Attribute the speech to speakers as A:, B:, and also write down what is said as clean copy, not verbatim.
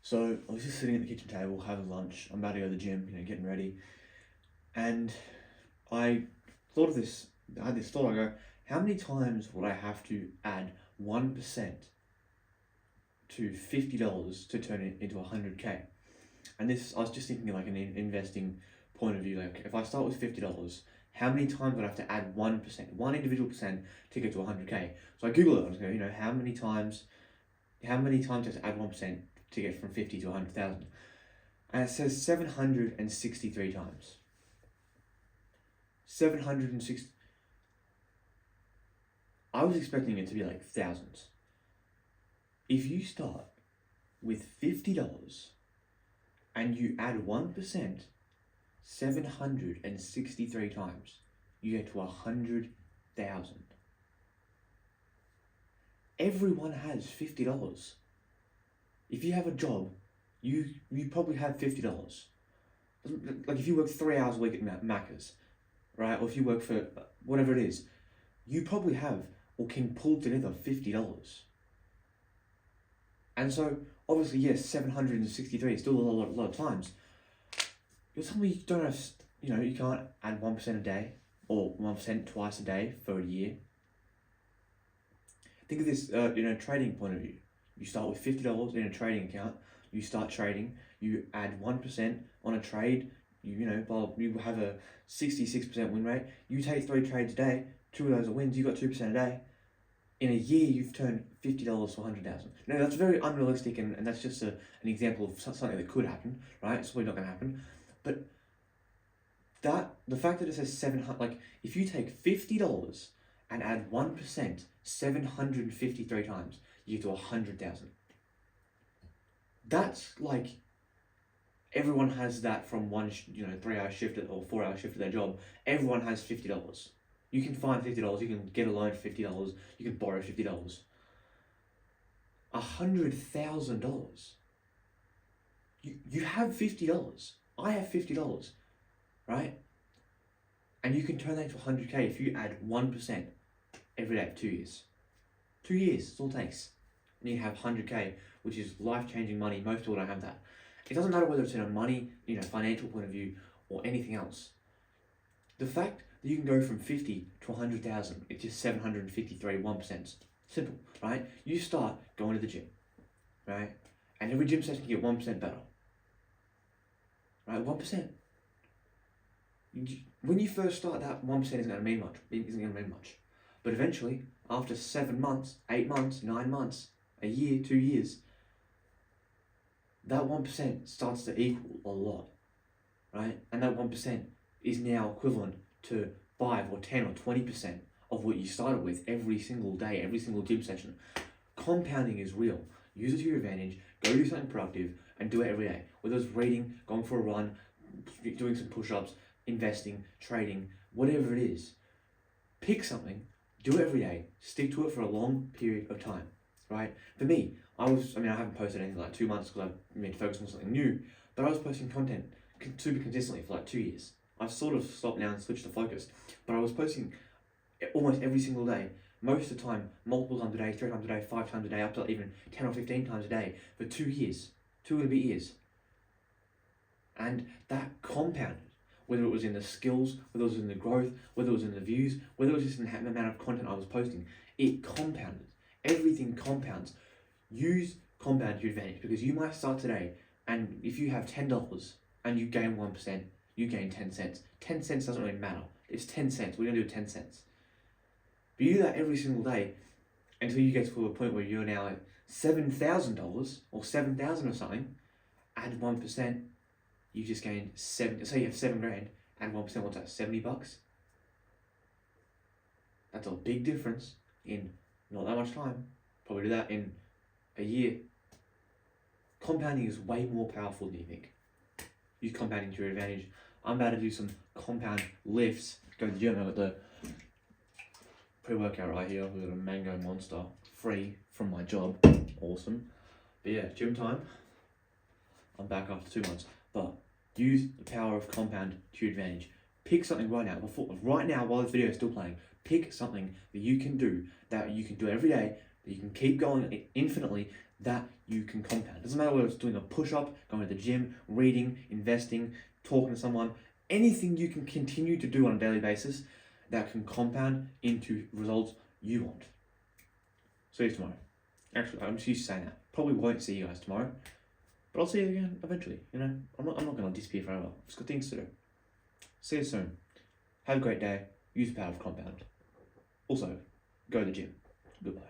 A: So I was just sitting at the kitchen table having lunch. I'm about to go to the gym, getting ready. And I thought of this, I had this thought, I go, how many times would I have to add 1% to $50 to turn it into 100K? And this, I was just thinking like an investing point of view, like if I start with $50, how many times would I have to add 1%, one individual percent to get to 100K? So I Googled it, I was going, how many times do I have to add 1% to get from 50 to 100,000? And it says 763 times. 760. I was expecting it to be like thousands. If you start with $50 and you add 1%, 763 times, you get to 100,000. Everyone has $50. If you have a job, you probably have $50. Like if you work 3 hours a week at Macca's, right? Or if you work for whatever it is, you probably have or can pull together $50. And so obviously, yes, 763 is still a lot of times. You're telling me you don't have, you can't add 1% a day or 1% twice a day for a year. Think of this, trading point of view. You start with $50 in a trading account. You start trading. You add 1% on a trade. You have a 66% win rate. You take 3 trades a day. 2 of those are wins. You got 2% a day. In a year, you've turned $50 to 100,000. Now that's very unrealistic, and that's just an example of something that could happen, right? It's probably not going to happen, but the fact that it says 700, like if you take $50 and add 1%, 753 times, you get to 100,000. That's like everyone has that from one, 3-hour shift or 4-hour shift at their job. Everyone has $50. You can find $50. You can get a loan for $50. You can borrow $50. $100,000. You have $50. I have $50, right? And you can turn that into 100K if you add 1% every day for 2 years. 2 years, that's all it takes. And you have 100K, which is life-changing money. Most people don't have that. It doesn't matter whether it's in a money, financial point of view or anything else. The fact that you can go from 50 to 100,000, it's just 753, 1%. Simple, right? You start going to the gym, right? And every gym session you get 1% better, right? 1%. When you first start, that 1% isn't going to mean much. But eventually, after 7 months, 8 months, 9 months, a year, 2 years, that 1% starts to equal a lot, right? And that 1% is now equivalent to 5 or 10 or 20% of what you started with every single day, every single gym session. Compounding is real. Use it to your advantage. Go do something productive and do it every day. Whether it's reading, going for a run, doing some push-ups, investing, trading, whatever it is. Pick something, do it every day, stick to it for a long period of time, right? For me, I haven't posted anything like 2 months because I've been focused on something new, but I was posting content super consistently for like 2 years. I've sort of stopped now and switched the focus, but I was posting almost every single day, most of the time, multiple times a day, 3 times a day, 5 times a day, up to even 10 or 15 times a day for 2 years, 2.5 years. And that compounded, whether it was in the skills, whether it was in the growth, whether it was in the views, whether it was just in the amount of content I was posting, it compounded. Everything compounds. Use compound to your advantage, because you might start today, and if you have $10 and you gain 1%, you gain 10 cents. 10 cents doesn't really matter. It's 10 cents. We're going to do 10 cents. But you do that every single day until you get to a point where you're now at $7,000 or 7,000 or something. Add 1%, you just gained say you have $7,000, add 1%, what's that, $70? That's a big difference in not that much time. Probably do that in a year. Compounding is way more powerful than you think. Use compounding to your advantage. I'm about to do some compound lifts. Go to the gym. I've got the pre-workout right here. We've got a Mango Monster, free from my job. Awesome. But yeah, gym time. I'm back after 2 months. But use the power of compound to your advantage. Pick something right now while this video is still playing. Pick something that you can do every day, that you can keep going infinitely, that you can compound. Doesn't matter whether it's doing a push-up, going to the gym, reading, investing, talking to someone, anything you can continue to do on a daily basis that can compound into results you want. See you tomorrow. Actually, I'm just used to saying that. Probably won't see you guys tomorrow, but I'll see you again eventually. You know, I'm not going to disappear forever. I've just got things to do. See you soon. Have a great day. Use the power of compound. Also, go to the gym. Goodbye.